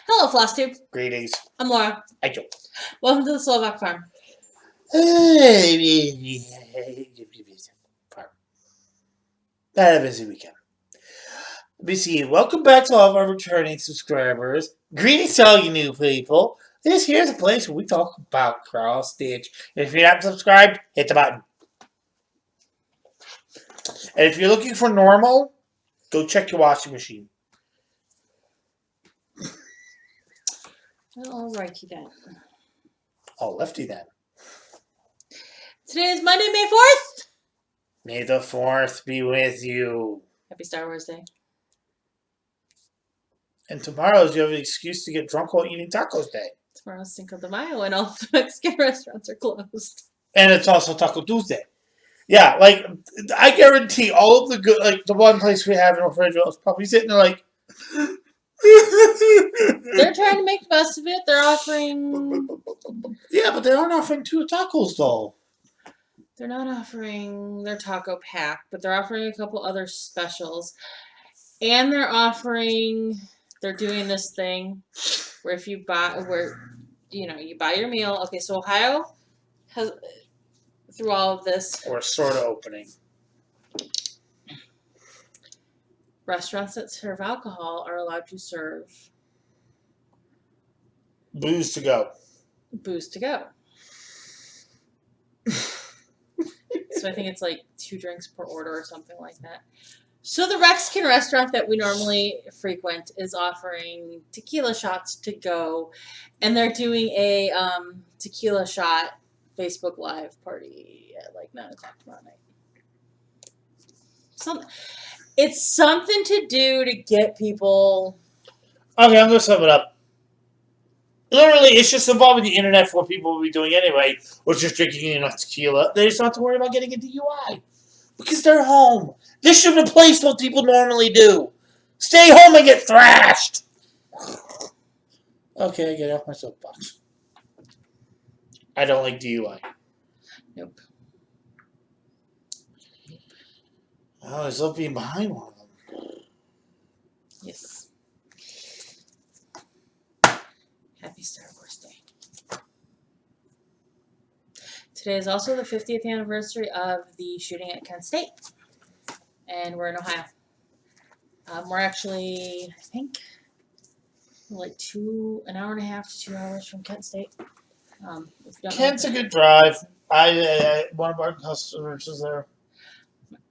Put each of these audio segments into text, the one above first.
Hello, Flosstube. Greetings. I'm Laura. I do. Welcome to the Slovak Farm. Farm. Had a busy weekend. Let me see. Welcome back to all of our returning subscribers. Greetings to all you new people. This here's a place where we talk about cross stitch. If you're not subscribed, hit the button. And if you're looking for normal, go check your washing machine. Alrighty then. Oh, lefty then. Today is Monday, May 4th. May the 4th be with you. Happy Star Wars Day. And tomorrow's you have an excuse to get drunk while eating tacos day. Tomorrow's Cinco de Mayo and all the Mexican restaurants are closed. And it's also Taco Tuesday. Yeah, like, I guarantee all of the good, like, the one place we have in refrigerator is probably sitting there like... They're trying to make the best of it. They're offering... Yeah, but they aren't offering 2 tacos, though. They're not offering their taco pack, but they're offering a couple other specials. And they're offering... They're doing this thing where if you buy... you buy your meal. Okay, so Ohio has... Through all of this... Or sort of opening. Restaurants that serve alcohol are allowed to serve Booze to go. booze to go. So I think it's like 2 drinks per order or something like that. So the Mexican restaurant that we normally frequent is offering tequila shots to go. And they're doing a tequila shot Facebook Live party at like 9 o'clock tomorrow night. It's something to do to get people... Okay, I'm going to sum it up. Literally, it's just involving the internet for what people will be doing anyway, which is drinking enough tequila. They just don't have to worry about getting a DUI. Because they're home. This should replace what people normally do. Stay home and get thrashed. Okay, I get off my soapbox. I don't like DUI. Nope. Oh, I love being behind one of them. Yes. Happy Star Wars Day. Today is also the 50th anniversary of the shooting at Kent State. And we're in Ohio. We're actually, I think, like an hour and a half to 2 hours from Kent State. Kent's a good drive. One of our customers is there.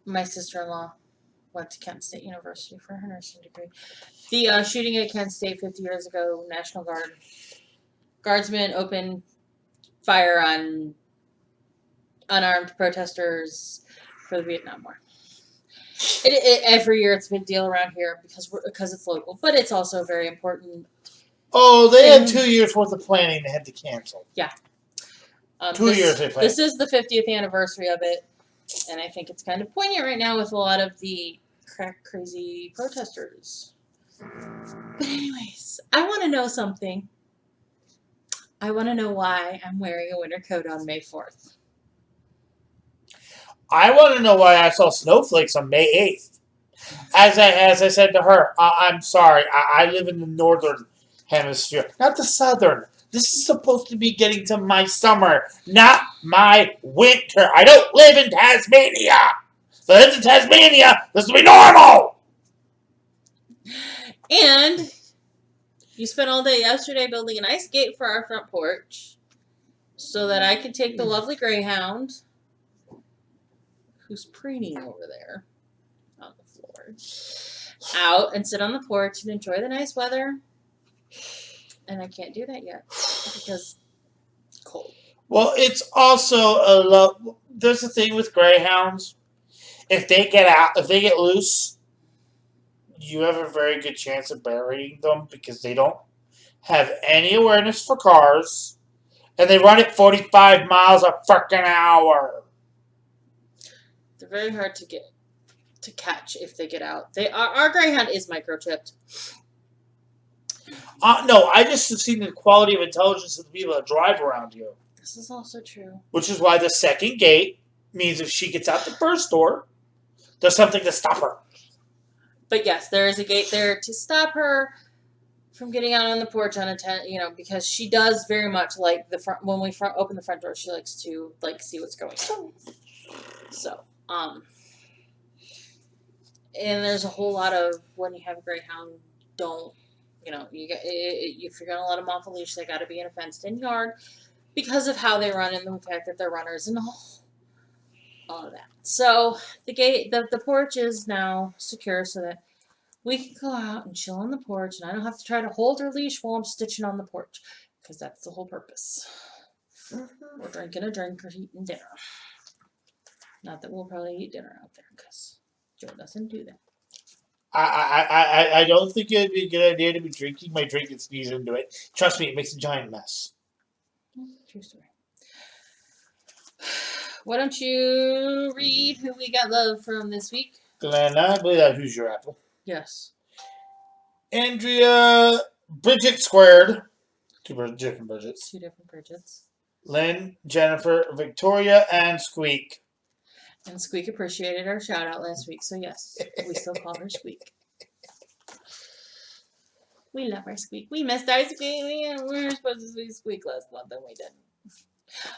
My sister-in-law went to Kent State University for her nursing degree. The shooting at Kent State 50 years ago, National Guard guardsmen opened fire on unarmed protesters for the Vietnam War. Every year it's a big deal around here because it's local, but it's also very important. Oh, they had 2 years worth of planning they had to cancel. Yeah. 2 years they planned. This is the 50th anniversary of it, and I think it's kind of poignant right now with a lot of the crazy protesters. But anyways, I want to know something. I want to know why I'm wearing a winter coat on May 4th. I want to know why I saw snowflakes on May 8th. As I said to her, I'm sorry, I live in the northern hemisphere, not the southern. This is supposed to be getting to my summer, not my winter. I don't live in Tasmania. If I lived in Tasmania, this would be normal. And you spent all day yesterday building an ice skate for our front porch so that I could take the lovely greyhound, who's preening over there on the floor, out and sit on the porch and enjoy the nice weather. And I can't do that yet because it's cold. Well, it's also there's a thing with greyhounds. If they get loose, you have a very good chance of burying them because they don't have any awareness for cars, and they run at 45 miles a frickin' hour. They're very hard to catch if they get out. Our greyhound is microchipped. No, I just have seen the quality of intelligence of the people that drive around here. This is also true. Which is why the second gate means if she gets out the first door, there's something to stop her. But yes, there is a gate there to stop her from getting out on the porch unattended, because she does very much like the front. When we open the front door, she likes to see what's going on. So, and there's a whole lot of when you have a greyhound, don't if you're gonna let them off a leash, they got to be in a fenced-in yard because of how they run and the fact that they're runners and all of that. So the gate, the porch is now secure so that we can go out and chill on the porch, and I don't have to try to hold her leash while I'm stitching on the porch, because that's the whole purpose. We're drinking a drink or eating dinner. Not that we'll probably eat dinner out there, because Joe doesn't do that. I don't think it would be a good idea to be drinking my drink and sneeze into it. Trust me, it makes a giant mess. True story. Why don't you read who we got love from this week? Glenn, I believe that Who's Your Apple? Yes. Andrea, Bridget Squared. Two different Bridgets. Two different Bridgets. Lynn, Jennifer, Victoria, and Squeak. And Squeak appreciated our shout out last week, so yes, we still call her Squeak. We love our Squeak. We missed our Squeak. We were supposed to see Squeak last month, and we didn't.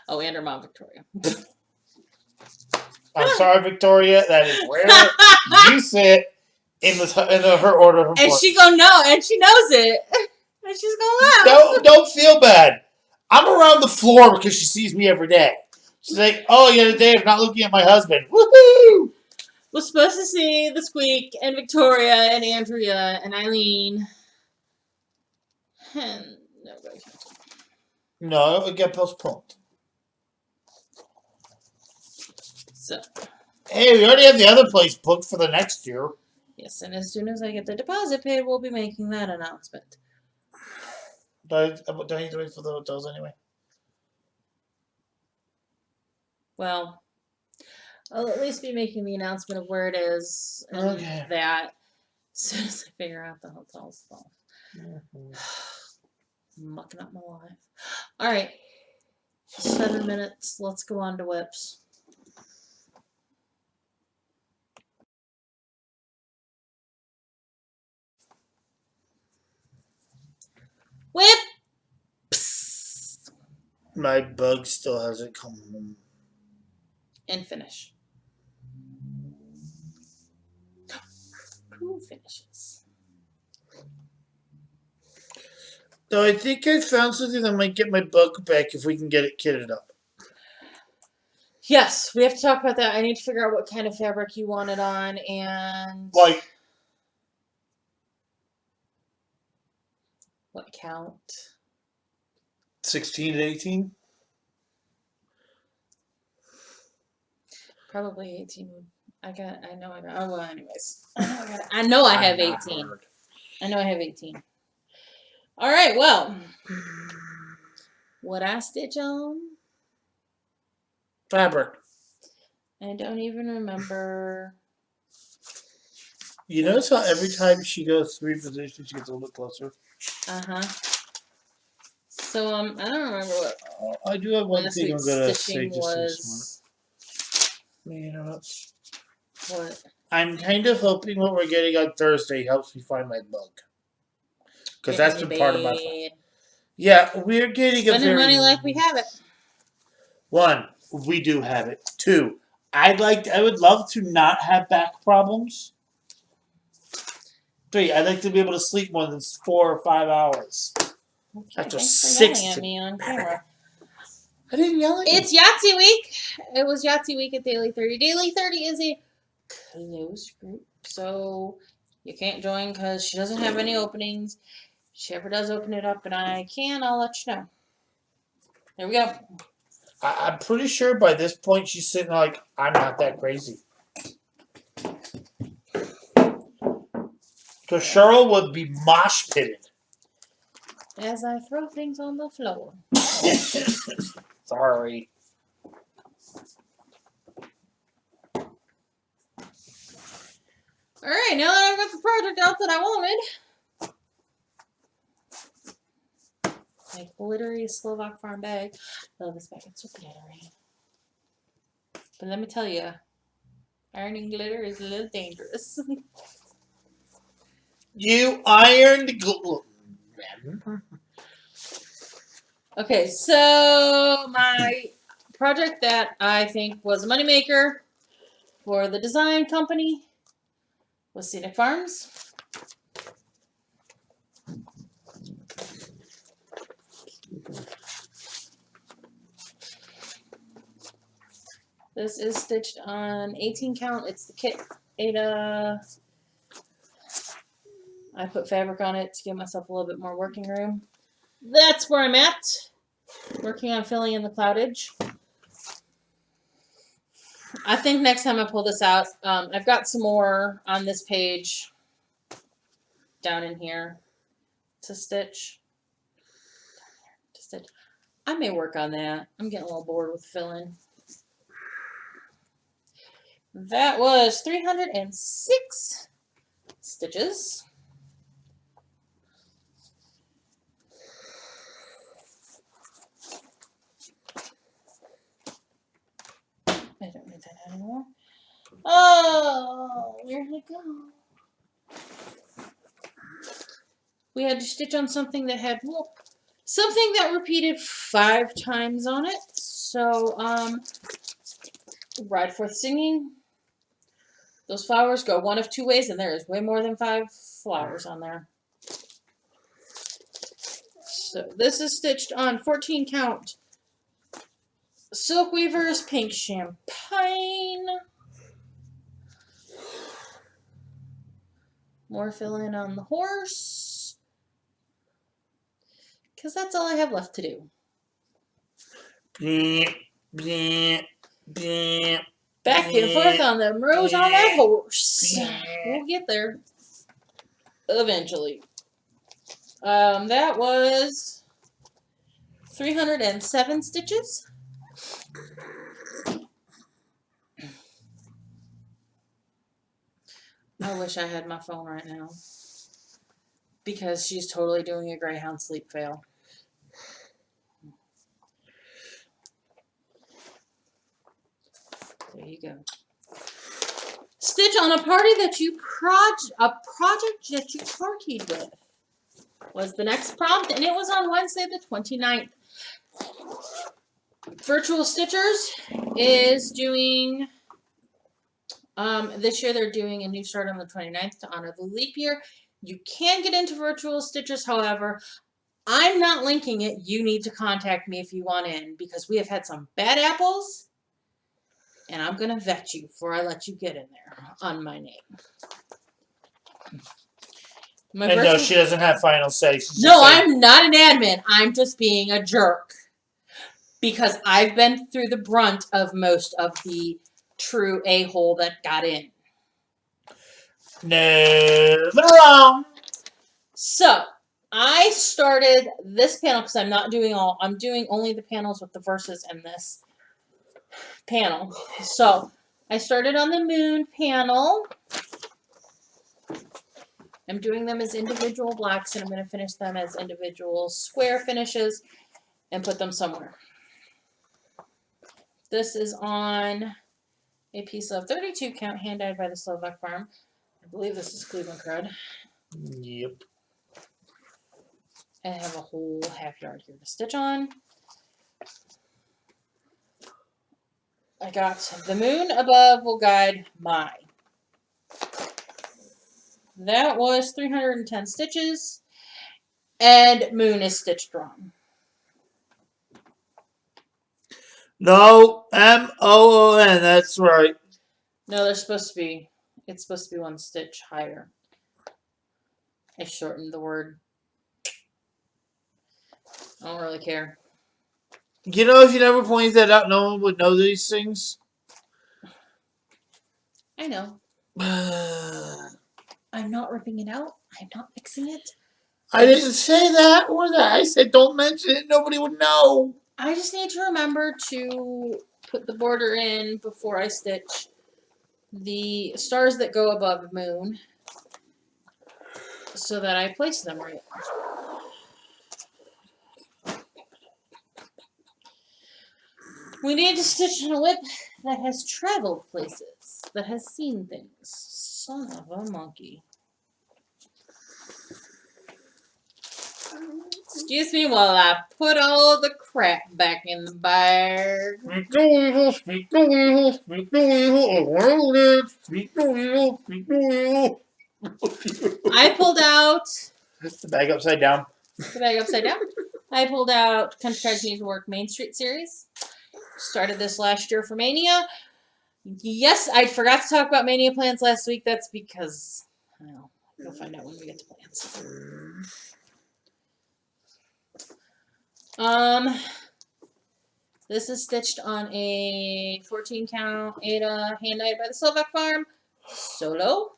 Oh, and her mom, Victoria. I'm sorry, Victoria. That is where you sit in her order of importance. And she gonna know, and she knows it. And she's gonna laugh. Don't feel bad. I'm around the floor because she sees me every day. She's like, oh, the other day I'm not looking at my husband. Woohoo! We're supposed to see the Squeak and Victoria and Andrea and Eileen. And nobody. No, it got postponed. So. Hey, we already have the other place booked for the next year. Yes, and as soon as I get the deposit paid, we'll be making that announcement. Don't you need to wait for the hotels anyway? Well, I'll at least be making the announcement of where it is and that as soon as I figure out the hotel stuff. Mucking up my life. All right. 7 minutes. Let's go on to whips. Whips! My bug still hasn't come home. And finish. Who finishes? So I think I found something that might get my bug back if we can get it kitted up. Yes, we have to talk about that. I need to figure out what kind of fabric you want it on and... Like... What count? 16 to 18? Probably 18. I know I got. Oh, well, anyways. I know I have 18. I know I have 18. All right, well. What I stitch on? Fabric. I don't even remember. You notice how every time she goes 3 positions, she gets a little bit closer? Uh-huh. So, I don't remember what. I do have one thing I'm going to say just was. You know what? What? I'm kind of hoping what we're getting on Thursday helps me find my bug. Because that's been part of my plan. Yeah, we're getting spending money like we have it. 1, we do have it. 2, I would love to not have back problems. 3, I'd like to be able to sleep more than 4 or 5 hours. Okay, after thanks 6 for yelling at me on camera. I didn't yell at you. It's Yahtzee week. It was Yahtzee week at Daily 30. Daily 30 is a closed group, so you can't join because she doesn't have any openings. If she ever does open it up and I can, I'll let you know. There we go. I'm pretty sure by this point she's sitting like, I'm not that crazy. Because Cheryl would be mosh pitted. As I throw things on the floor. Sorry. Alright, now that I've got the project out that I wanted. My glittery Slovak farm bag. Love this bag, it's so glittery. But let me tell you, ironing glitter is a little dangerous. You ironed glitter. Okay, so my project that I think was a moneymaker for the design company was Scenic Farms. This is stitched on 18 count. It's the kit Ada. I put fabric on it to give myself a little bit more working room. That's where I'm at. Working on filling in the cloudage. I think next time I pull this out, I've got some more on this page down in here to stitch. I may work on that. I'm getting a little bored with filling. That was 306 stitches. I don't need that anymore. Oh, where'd it go? We had to stitch on something that had something that repeated 5 times on it. So, Ride Forth Singing. Those flowers go one of 2 ways, and there is way more than 5 flowers on there. So this is stitched on 14 count Silk Weavers Pink Champagne. More filling on the horse. Because that's all I have left to do. Back and forth on the rows on that horse. We'll get there. Eventually. That was 307 stitches. I wish I had my phone right now. Because she's totally doing a Greyhound sleep fail. There you go. Stitch on a party that you project that you partied with was the next prompt, and it was on Wednesday the 29th. Virtual Stitchers is doing this year they're doing a new start on the 29th to honor the leap year. You can get into Virtual Stitchers, however, I'm not linking it. You need to contact me if you want in, because we have had some bad apples, and I'm going to vet you before I let you get in there on my name. And no, she doesn't have final say. No, I'm not an admin. I'm just being a jerk. Because I've been through the brunt of most of the true a-hole that got in. Never wrong. So, I started this panel because I'm doing only the panels with the verses in this panel. So, I started on the moon panel. I'm doing them as individual blocks, and I'm going to finish them as individual square finishes and put them somewhere. This is on a piece of 32 count hand-dyed by the Slovak Farm. I believe this is Cleveland Crud. Yep. I have a whole half yard here to stitch on. I got the moon above will guide my. That was 310 stitches, and moon is stitched wrong. No, M-O-O-N, that's right. No, it's supposed to be 1 stitch higher. I shortened the word. I don't really care. You know, if you never pointed that out, no one would know these things. I know. I'm not ripping it out. I'm not fixing it. I didn't say that or that. I said don't mention it. Nobody would know. I just need to remember to put the border in before I stitch the stars that go above the moon so that I place them right. We need to stitch on a whip that has traveled places, that has seen things. Son of a monkey. Excuse me while I put all the crap back in the bag. Speak no evil, speak no evil, speak no evil, around it, speak no evil, speak no evil. I pulled out The bag upside down. the bag upside down. I pulled out Country Cards Need to Work Main Street series. Started this last year for Mania. Yes, I forgot to talk about Mania plans last week. That's because, well, you'll find out when we get to plans. This is stitched on a 14 count Ada hand dyed by the Slovak Farm solo.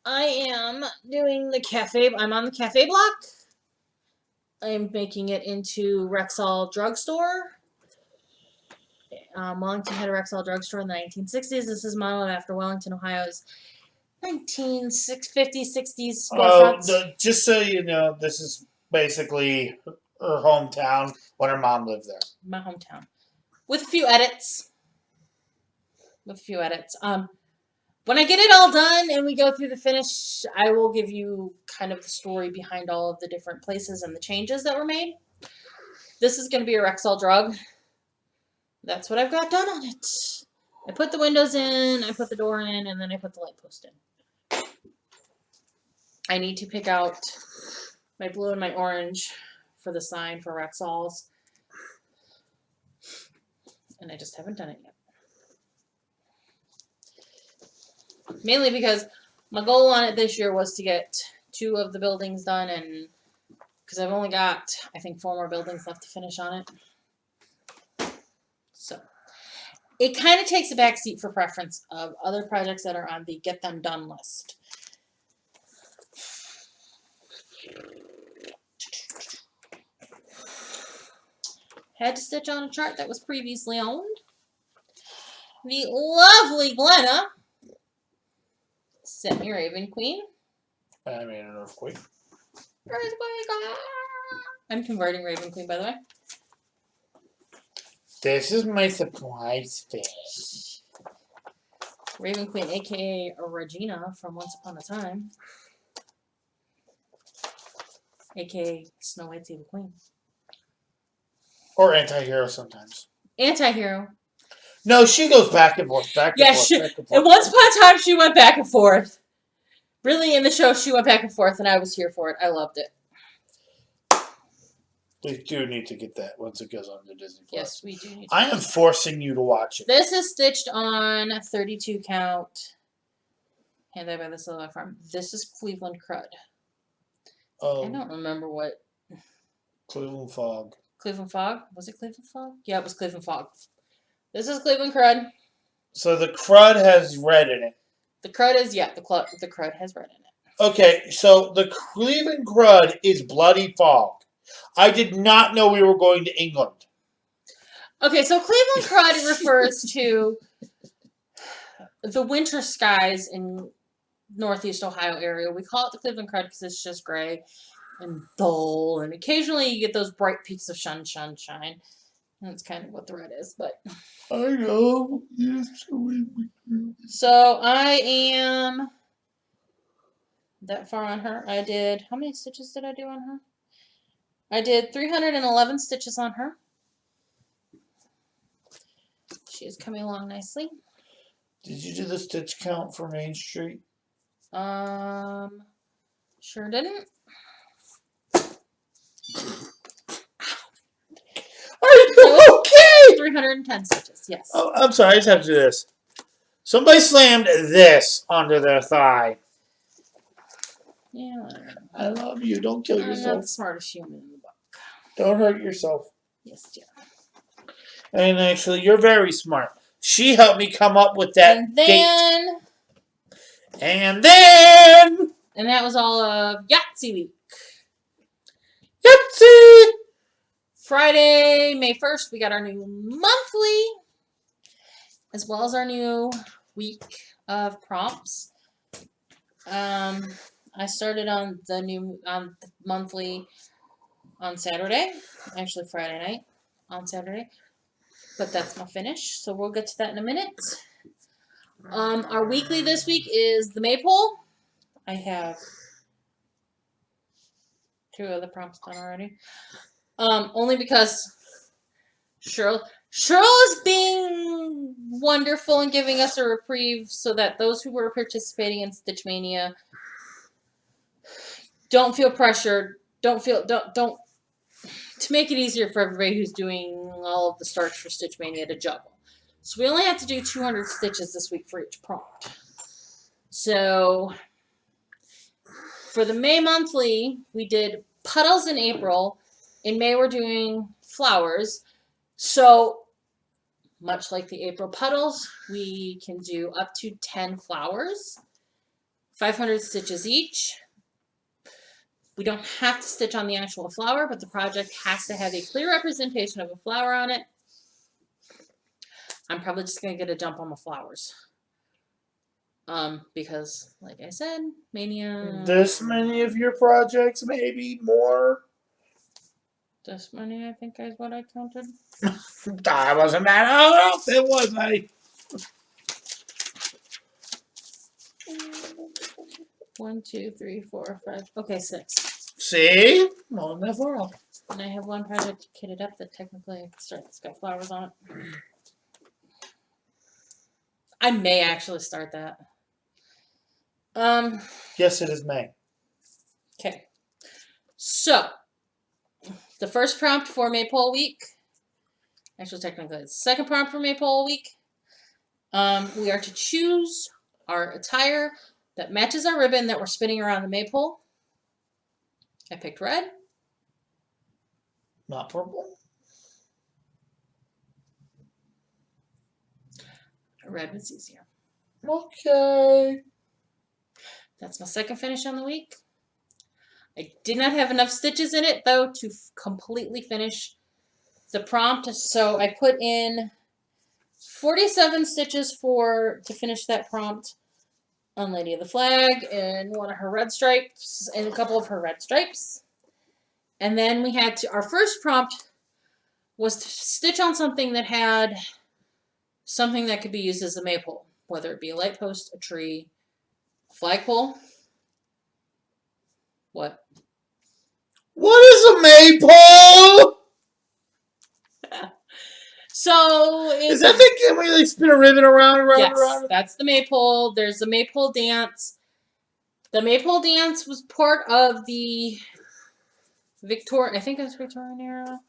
I am doing the cafe. I'm on the cafe block. I'm making it into Rexall Drugstore. Wellington had a Rexall Drugstore in the 1960s. This is modeled after Wellington, Ohio's 1950s, 60s storefronts. Just so you know, this is basically her hometown when her mom lived there. My hometown. With a few edits. When I get it all done and we go through the finish, I will give you kind of the story behind all of the different places and the changes that were made. This is going to be a Rexall drug. That's what I've got done on it. I put the windows in, I put the door in, and then I put the light post in. I need to pick out my blue and my orange for the sign for Rexall's. And I just haven't done it yet. Mainly because my goal on it this year was to get 2 of the buildings done, and because I've only got, I think, 4 more buildings left to finish on it. So it kind of takes a backseat for preference of other projects that are on the get them done list. Had to stitch on a chart that was previously owned. The lovely Glenna sent me Raven Queen. I made an earthquake. I'm converting Raven Queen, by the way. This is my surprise fish. Raven Queen, aka Regina from Once Upon a Time. Aka Snow White's Evil Queen. Or anti-hero sometimes. Anti-hero. No, she goes back and forth, back and forth, back and forth. And once upon a time, she went back and forth. Really, in the show, she went back and forth, and I was here for it. I loved it. We do need to get that once it goes on to Disney+. Yes, we do need to. I am forcing you to watch it. This is stitched on 32 count. Hand dyed by the Slovak Farm. This is Cleveland Crud. I don't remember what. Cleveland Fog. Cleveland Fog? Was it Cleveland Fog? Yeah, it was Cleveland Fog. This is Cleveland Crud. So the crud has red in it. The crud is, yeah, the crud has red in it. Okay, so the Cleveland Crud is Bloody Fog. I did not know we were going to England. Okay, so Cleveland Crud refers to the winter skies in Northeast Ohio area. We call it the Cleveland Crud because it's just gray and dull, and occasionally you get those bright peaks of sunshine. That's kind of what the red is, but I know. Yes. so I am that far on her. I did, how many stitches did I do on her? I did 311 stitches on her. She is coming along nicely. Did you do the stitch count for Main Street? Sure didn't. Are you okay? 310 stitches, yes. Oh, I'm sorry, I just have to do this. Somebody slammed this onto their thigh. Yeah. I love you. Don't kill I'm not yourself. the smartest human in the book. Don't hurt yourself. Yes, dear. And actually, you're very smart. She helped me come up with that And then... gate. And then... And that was all of Yahtzee week. Yahtzee! Friday, May 1st, we got our new monthly, as well as our new week of prompts. I started on the monthly on Saturday, actually Friday night on Saturday, but that's my finish, so we'll get to that in a minute. Our weekly this week is the Maypole. I have 2 of the prompts done already. Only because Cheryl is being wonderful and giving us a reprieve so that those who were participating in Stitch Mania don't feel pressured. Don't to make it easier for everybody who's doing all of the starts for Stitch Mania to juggle. So we only have to do 200 stitches this week for each prompt. So for the May monthly, we did puddles in April. In May, we're doing flowers. So much like the April puddles, we can do up to 10 flowers, 500 stitches each. We don't have to stitch on the actual flower, but the project has to have a clear representation of a flower on it. I'm probably just going to get a dump on the flowers. Because, like I said, Mania... This many of your projects, maybe more? This many, I think, is what I counted. I wasn't that off. It was, I. 1, 2, 3, 4, 5. Okay, 6. See? Not enough for all. And I have one project kitted up that technically it's got flowers on it. I may actually start that. Yes, it is May. Okay. So, the first prompt for Maypole Week. Actually, technically, it's the second prompt for Maypole Week. We are to choose our attire that matches our ribbon that we're spinning around the maypole. I picked red. Not purple. Red was easier. Okay. That's my second finish on the week. I did not have enough stitches in it, though, to completely finish the prompt. So I put in 47 stitches to finish that prompt on Lady of the Flag and one of her red stripes and a couple of her red stripes. And then we had our first prompt was to stitch on something that had something that could be used as a maypole, whether it be a light post, a tree, a flagpole. What? What is a maypole? So is that the game where they spin a ribbon around? Yes, around? That's the maypole. There's the maypole dance. The maypole dance was part of the I think it was Victorian era.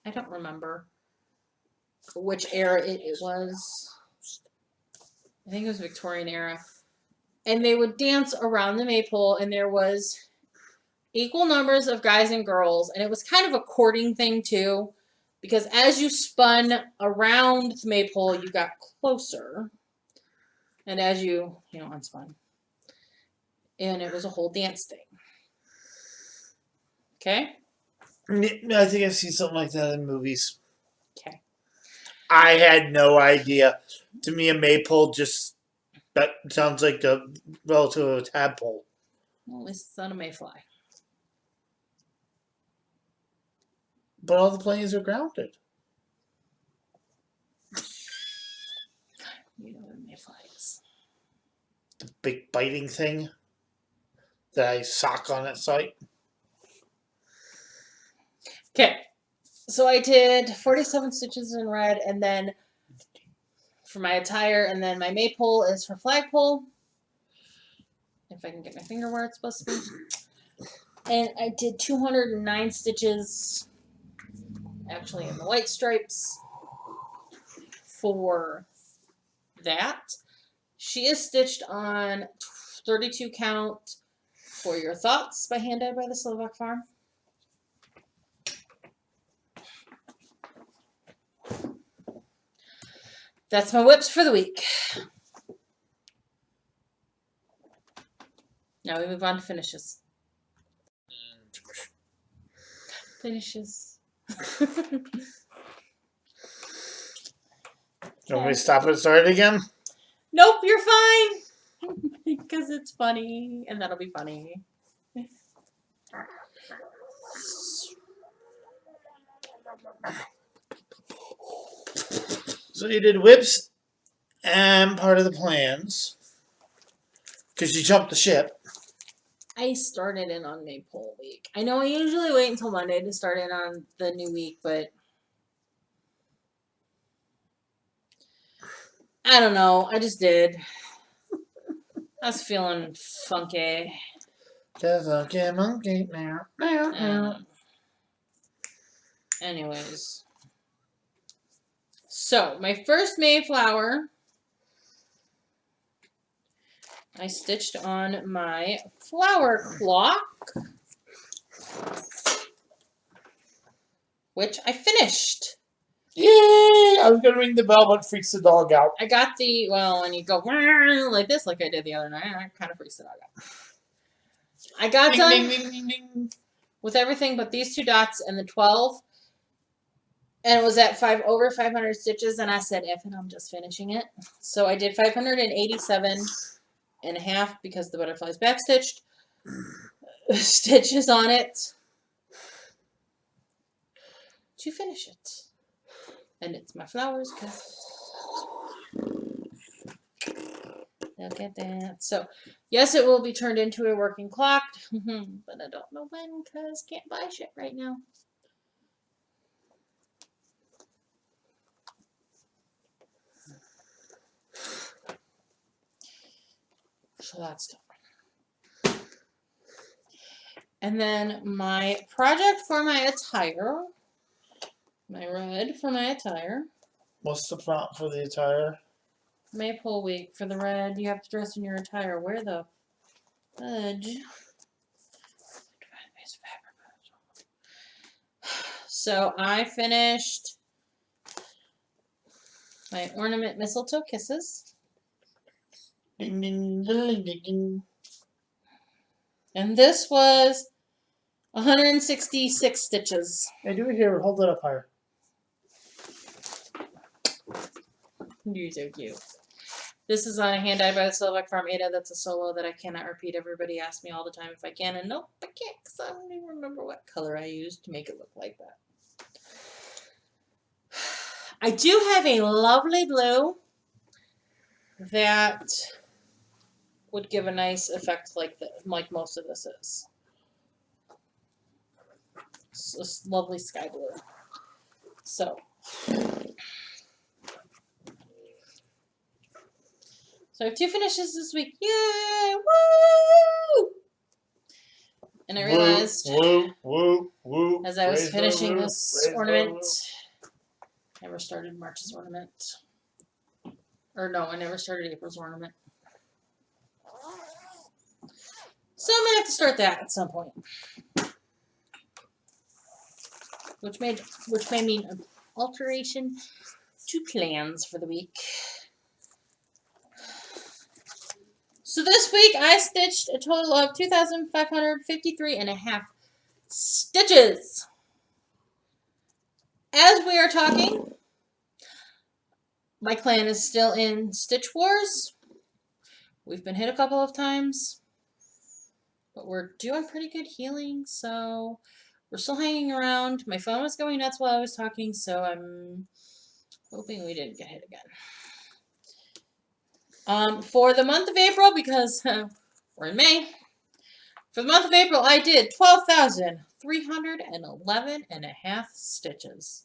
I don't remember which era it was. I think it was Victorian era. And they would dance around the maypole, and there was equal numbers of guys and girls, and it was kind of a courting thing too, because as you spun around the maypole, you got closer, and as you unspun, and it was a whole dance thing. Okay. I think I've seen something like that in movies. Okay. I had no idea. To me, a maypole that sounds like a relative of a tadpole. Well, at least it's not a mayfly. But all the planes are grounded. You know what a mayfly is. The big biting thing that I sock on at sight. Okay. So I did 47 stitches in red, and then for my attire, and then my maypole is for flagpole. If I can get my finger where it's supposed to be. And I did 209 stitches, actually, in the white stripes for that. She is stitched on 32 count for Your Thoughts by Hand Dyed by the Slovak Farm. That's my whips for the week. Now we move on to finishes. Finishes. You want me to stop and start again? Nope, you're fine. Because it's funny, and that'll be funny. So you did whips and part of the plans. Because you jumped the ship. I started in on Maypole week. I know I usually wait until Monday to start in on the new week, but I don't know. I just did. I was feeling funky. The funky monkey. Anyways. So, my first Mayflower, I stitched on my flower clock, which I finished. Yay! I was gonna ring the bell, but it freaks the dog out. I got the, well, when you go like this, like I did the other night, it kind of freaks the dog out. I got done Ding, ding, ding, ding, ding. with everything but these 2 dots and the 12. And it was at over 500 stitches, and I said, F it, I'm just finishing it. So I did 587 and a half because the butterfly's backstitched. Stitches on it to finish it. And it's my flowers. Look at that. So, yes, it will be turned into a working clock, but I don't know when because can't buy shit right now. So that's done. And then my project for my attire, my red for my attire. What's the prompt for the attire? Maypole week for the red. You have to dress in your attire. Where the fudge? So I finished my ornament mistletoe kisses. Ding, ding, ding, ding, ding. And this was 166 stitches. Hey, do it here. Hold it up higher. You're so cute. This is on a hand dyed by the Silverback Farm Ada. That's a solo that I cannot repeat. Everybody asks me all the time if I can, and nope, I can't because I don't even remember what color I used to make it look like that. I do have a lovely blue that would give a nice effect like most of this is. It's this lovely sky blue. So I have 2 finishes this week. Yay! Woo! And I realized woo, as I was finishing woo, this ornament, I never started March's ornament. Or no, I never started April's ornament. So I'm gonna have to start that at some point. Which may mean an alteration to plans for the week. So this week I stitched a total of 2,553 and a half stitches. As we are talking, my clan is still in Stitch Wars. We've been hit a couple of times, but we're doing pretty good healing, so we're still hanging around. My phone was going nuts while I was talking, so I'm hoping we didn't get hit again. For the month of April, because we're in May, for the month of April, I did 12,311 and a half stitches.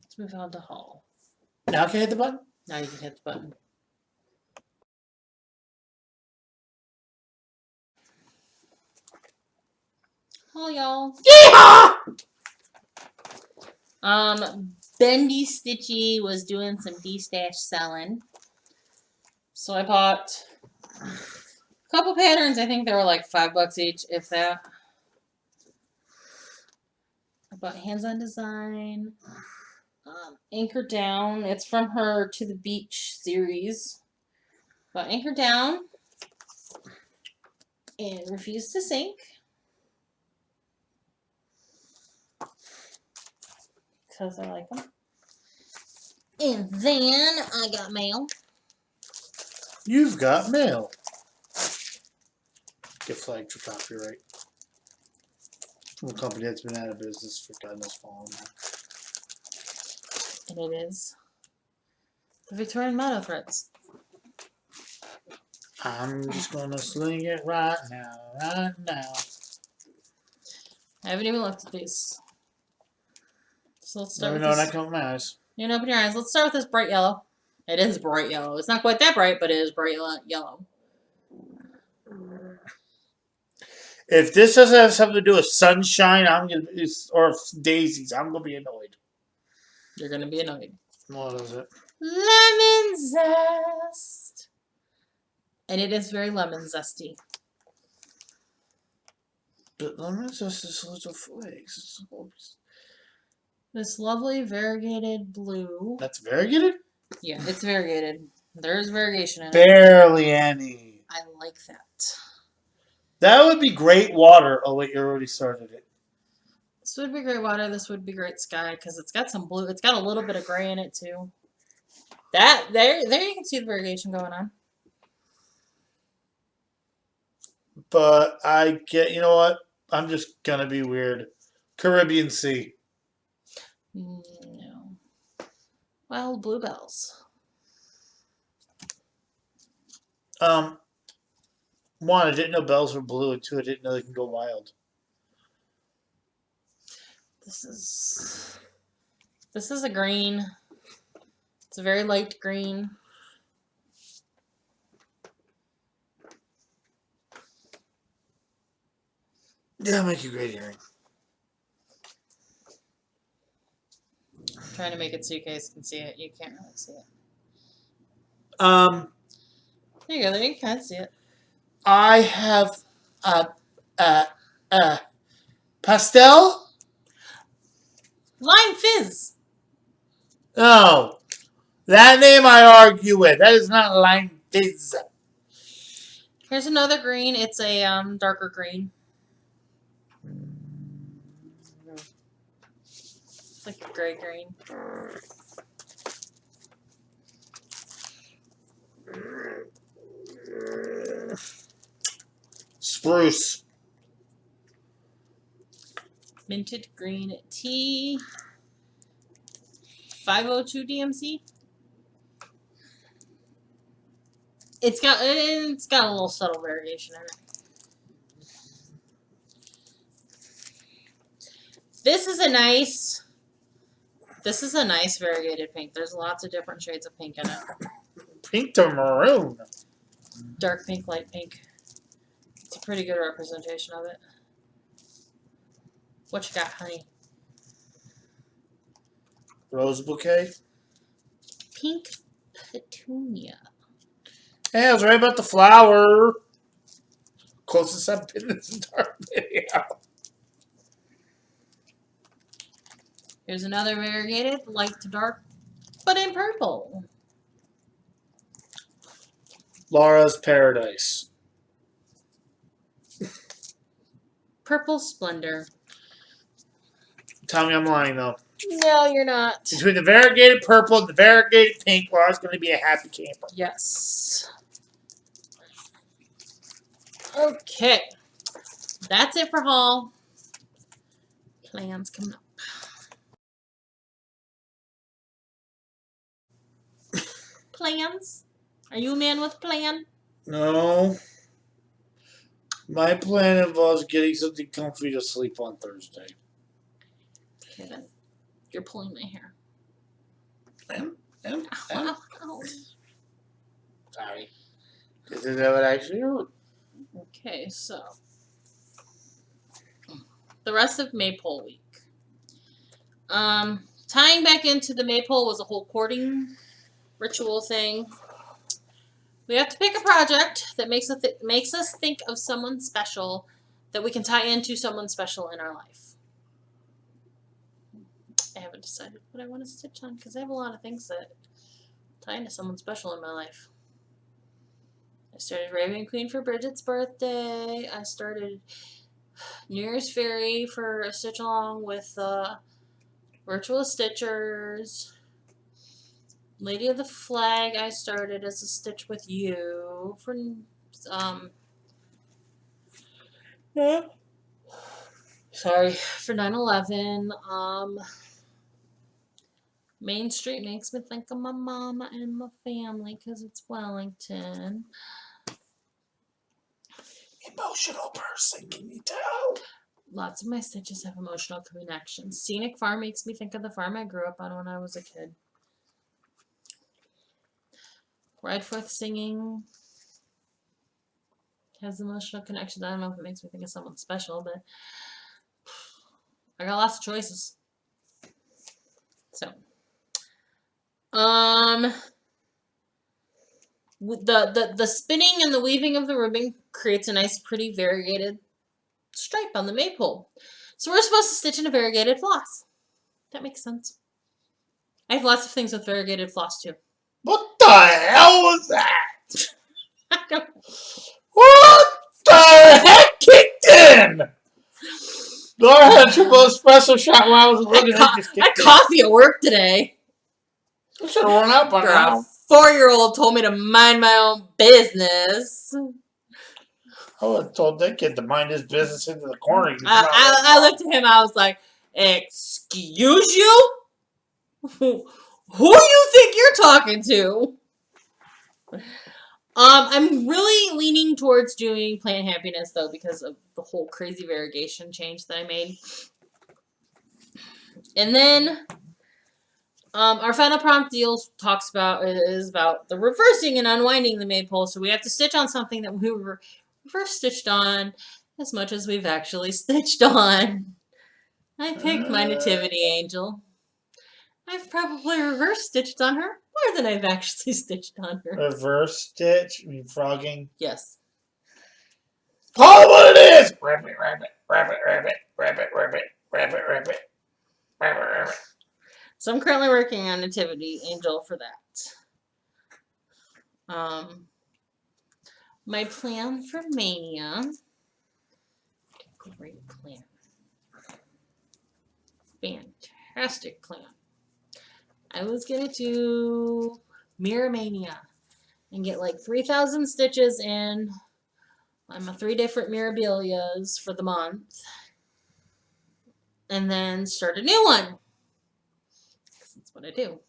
Let's move on to haul. Now can I hit the button? Now you can hit the button. Haul, y'all. Yeehaw! Bendy Stitchy was doing some D-stash selling. So I bought a couple patterns. I think they were like $5 each, if that. I bought Hands On Design. Anchor Down. It's from her To the Beach series. Bought Anchor Down. And Refuse to Sink. Because I like them. And then I got mail. You've got mail. Get flagged for copyright. From a company that's been out of business for God knows how long now. And it is the Victorian Motto Threads. I'm just gonna sling it right now, right now. I haven't even looked at these. So let's start Never with know when I this. come with my eyes. You can open your eyes. Let's start with this bright yellow. It is bright yellow. It's not quite that bright, but it is bright yellow. If this doesn't have something to do with sunshine, or daisies, I'm gonna be annoyed. You're gonna be annoyed. What is it? Lemon zest. And it is very lemon zesty. But lemon zest is little flakes. This lovely variegated blue. That's variegated? Yeah, it's variegated. There's variegation in it. Barely any. I like that. That would be great water. Oh wait, you already started it. This would be great water. This would be great sky because it's got some blue. It's got a little bit of gray in it too. There you can see the variegation going on. But you know what? I'm just gonna be weird. Caribbean Sea. No. Wild bluebells. One, I didn't know bells were blue, and two, I didn't know they can go wild. This is a green. It's a very light green. Yeah, make a great earring. I'm trying to make it so you guys can see it. You can't really see it. There you go. There you can see it. I have pastel. Lime fizz. No, that name I argue with. That is not lime fizz. Here's another green. It's a darker green. It's like a gray green. Spruce. Minted green tea. 502 DMC. It's got a little subtle variation in it. This is a nice variegated pink. There's lots of different shades of pink in it. Pink to maroon. Dark pink, light pink. It's a pretty good representation of it. What you got, honey? Rose bouquet. Pink petunia. Hey, I was right about the flower. Closest I've been in this entire video. Here's another variegated, light to dark, but in purple. Laura's Paradise. Purple Splendor. Tell me I'm lying, though. No, you're not. Between the variegated purple and the variegated pink, Laura's going to be a happy camper. Yes. Okay. That's it for haul. Plans coming up. Plans? Are you a man with a plan? No. My plan involves getting something comfy to sleep on Thursday. Okay, then. You're pulling my hair. Ow. Ow. Sorry. This is what I actually wrote. Okay, so. The rest of Maypole week. Tying back into the Maypole was a whole courting ritual thing. We have to pick a project that makes us think of someone special that we can tie into someone special in our life. I haven't decided what I want to stitch on because I have a lot of things that tie into someone special in my life. I started Raven Queen for Bridget's birthday. I started New Year's Fairy for a stitch along with Virtual Stitchers. Lady of the Flag I started as a stitch with you for Sorry for 9/11. Main Street makes me think of my mama and my family because it's Wellington. Emotional person, can you tell? Lots of my stitches have emotional connections. Scenic Farm makes me think of the farm I grew up on when I was a kid. Ride Forth Singing has emotional connections. I don't know if it makes me think of someone special, but I got lots of choices. So, the spinning and the weaving of the ribbon creates a nice, pretty variegated stripe on the maypole. So we're supposed to stitch in a variegated floss. That makes sense. I have lots of things with variegated floss too. What the hell was that? I don't know. What the heck kicked in? Laura had a triple espresso shot when I was looking at this. I had coffee at work today. I should have run out by now. A 4-year-old told me to mind my own business. I would have told that kid to mind his business into the corner. I looked at him. I was like, "Excuse you? Who you think you're talking to?" I'm really leaning towards doing Plant Happiness though because of the whole crazy variegation change that I made. And then our final prompt is about the reversing and unwinding the maypole. So we have to stitch on something that we were reverse stitched on as much as we've actually stitched on. I picked my nativity angel. I've probably reverse stitched on her more than I've actually stitched on her. Reverse stitch? You mean frogging? Yes. Call it what it is! Rabbit, rabbit, rabbit, rabbit, rabbit, rabbit, rabbit, rabbit, rabbit, rabbit. So I'm currently working on Nativity Angel for that. My plan for Mania. Great plan. Fantastic plan. I was gonna do Mirror Mania and get like 3,000 stitches in on my 3 different Mirabilias for the month. And then start a new one. That's what I do.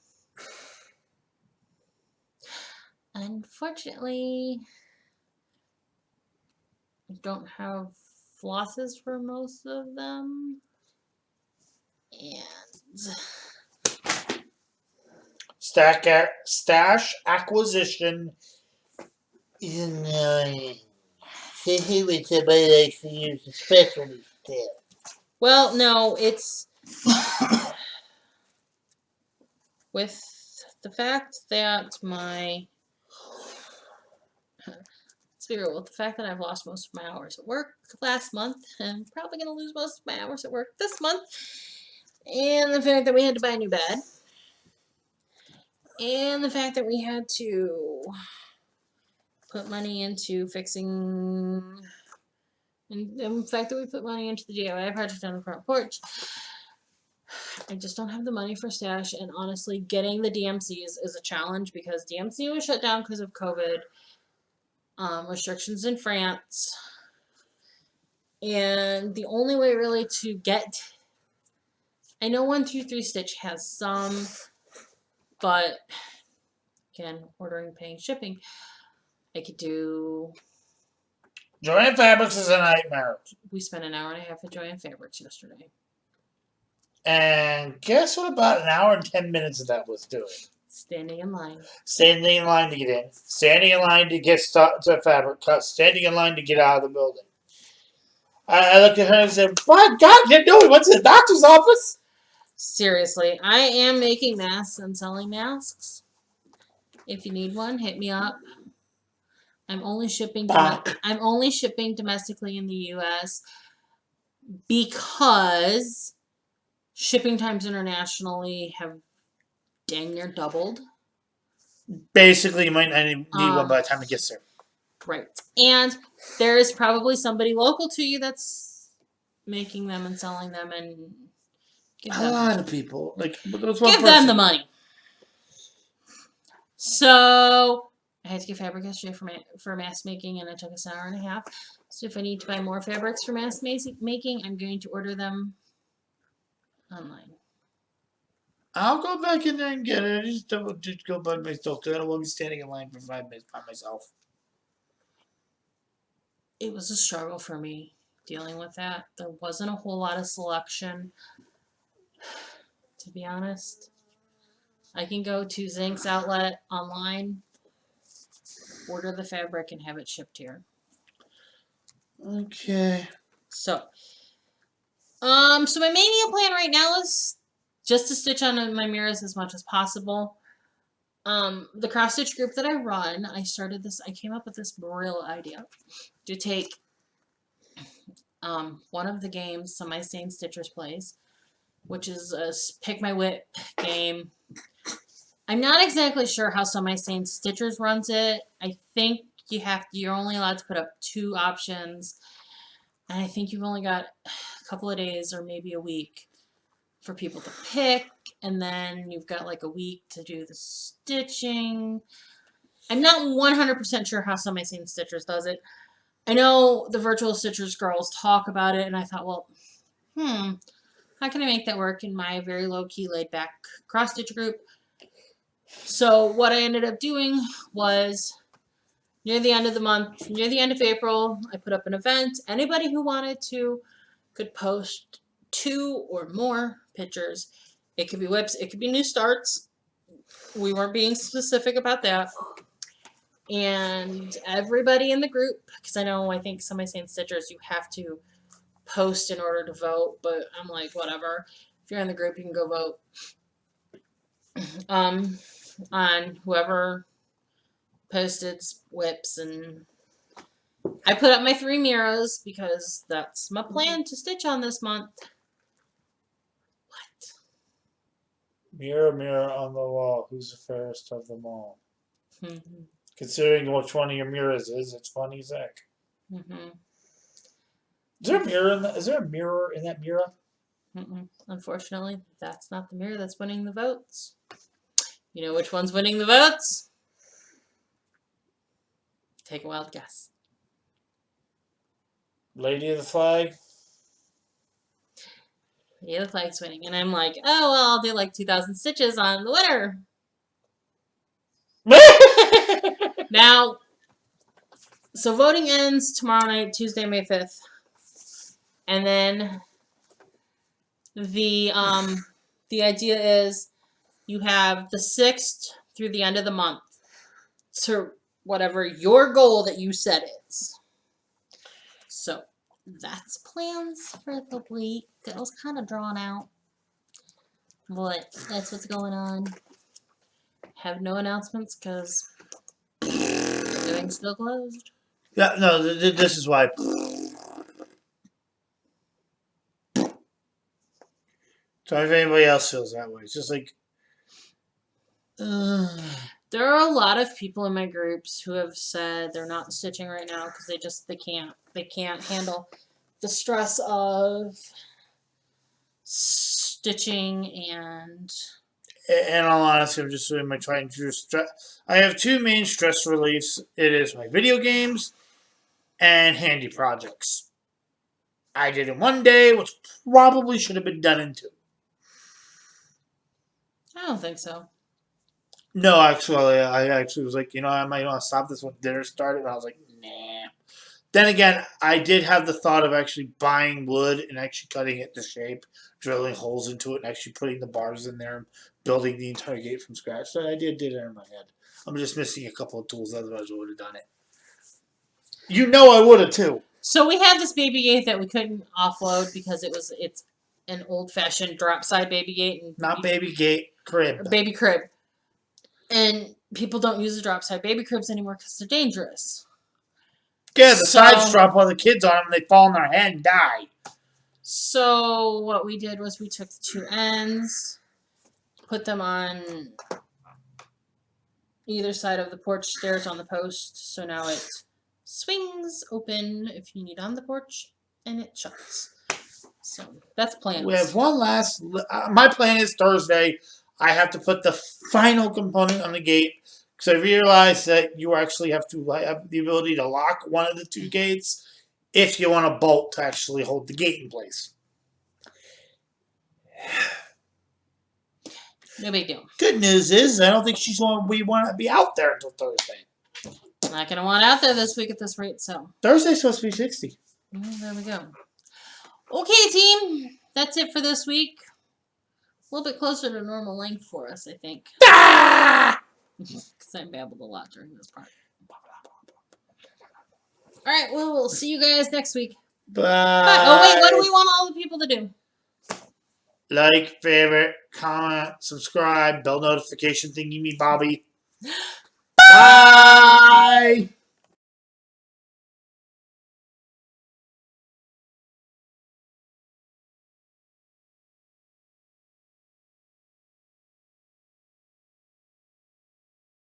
Unfortunately, I don't have flosses for most of them. And Stash acquisition is annoying. I hate when somebody likes to use the specialty stuff. well, no, it's with the fact that with the fact that I've lost most of my hours at work last month, I'm probably going to lose most of my hours at work this month, and the fact that we had to buy a new bed, and the fact that we had to put money into fixing, and the fact that we put money into the DIY project on the front porch, I just don't have the money for stash, and honestly, getting the DMCs is a challenge because DMC was shut down because of COVID. Restrictions in France, and the only way really to get, I know 123 Stitch has some, but again, ordering, paying, shipping, I could do. Joanne Fabrics is a nightmare. We spent an hour and a half at Joanne Fabrics yesterday. And guess what about an hour and 10 minutes of that was doing? Standing in line. Standing in line to get in. Standing in line to get to fabric cut. Standing in line to get out of the building. I looked at her and said, "My God, you know we went to the doctor's office." Seriously, I am making masks and selling masks. If you need one, hit me up. I'm only shipping domestically in the U.S. because shipping times internationally have dang near doubled. Basically, you might not need one by the time it gets there. Right. And there is probably somebody local to you that's making them and selling them, and a lot of people. Like, give them the money. So I had to get fabric yesterday for mask making, and it took us an hour and a half. So if I need to buy more fabrics for mask making, I'm going to order them online. I'll go back in there and get it. Just go by myself because I don't want to be standing in line for 5 minutes by myself. It was a struggle for me dealing with that. There wasn't a whole lot of selection, to be honest. I can go to Zink's outlet online, order the fabric, and have it shipped here. Okay. So my mania plan right now is just to stitch on my mirrors as much as possible. The cross stitch group that I run, I came up with this brilliant idea to take one of the games Semi-Sane Stitchers plays, which is a pick my whip game. I'm not exactly sure how Semi-Sane Stitchers runs it. I think you're only allowed to put up 2 options, and I think you've only got a couple of days or maybe a week for people to pick, and then you've got like a week to do the stitching. I'm not 100% sure how Semi-Sane Stitchers does it. I know the Virtual Stitchers girls talk about it, and I thought, well, how can I make that work in my very low-key, laid-back cross-stitch group? So what I ended up doing was, near the end of the month, near the end of April, I put up an event. Anybody who wanted to could post 2 or more pictures. It could be whips, it could be new starts. We weren't being specific about that. And everybody in the group, because I think Semi-Sane Stitchers, you have to post in order to vote, but I'm like, whatever. If you're in the group, you can go vote on whoever posted whips, and I put up my 3 mirrors because that's my plan to stitch on this month. What? Mirror, mirror on the wall, who's the fairest of them all? Mm-hmm. Considering which one of your mirrors is, it's funny, Zach. Mm-hmm. Is there a mirror in that? Is there a mirror in that mirror? Unfortunately, that's not the mirror that's winning the votes. You know which one's winning the votes? Take a wild guess. Lady of the Flag? Yeah, the flag's winning. And I'm like, oh, well, I'll do like 2,000 stitches on the winner. Now, so voting ends tomorrow night, Tuesday, May 5th. And then the idea is you have the 6th through the end of the month to whatever your goal that you set is. So that's plans for the week. That was kind of drawn out, but that's what's going on. Have no announcements because everything's still closed. Yeah, no, this is why. So if anybody else feels that way, it's just like. There are a lot of people in my groups who have said they're not stitching right now because they can't handle the stress of stitching and. In all honesty, I'm just doing my trying to stress. I have 2 main stress reliefs. It is my video games and handy projects. I did in one day, which probably should have been done in 2. I don't think so. No, actually, I actually was like, I might want to stop this when dinner started. And I was like, nah. Then again, I did have the thought of actually buying wood and actually cutting it to shape, drilling holes into it, and actually putting the bars in there and building the entire gate from scratch. So I did it in my head. I'm just missing a couple of tools, otherwise I would have done it. I would have too. So we had this baby gate that we couldn't offload because it's an old-fashioned drop-side baby gate. And Not baby gate, crib. Baby crib. And people don't use the drop-side baby cribs anymore because they're dangerous. Yeah, the sides drop while the kids on them and they fall on their head and die. So what we did was we took the 2 ends, put them on either side of the porch stairs on the post. So now it swings open if you need on the porch, and it shuts. So that's plans. We have one last. My plan is Thursday. I have to put the final component on the gate Because I realized that you actually have to have the ability to lock one of the two gates if you want a bolt to actually hold the gate in place. No big deal. Good news is I don't think we want to be out there until Thursday. Not gonna want out there this week at this rate, so Thursday's supposed to be 60. well, there we go. Okay, team. That's it for this week. A little bit closer to normal length for us, I think. Because I babbled a lot during this part. All right, well, we'll see you guys next week. Bye. Oh, wait, what do we want all the people to do? Like, favorite, comment, subscribe, bell notification thingy me, Bobby.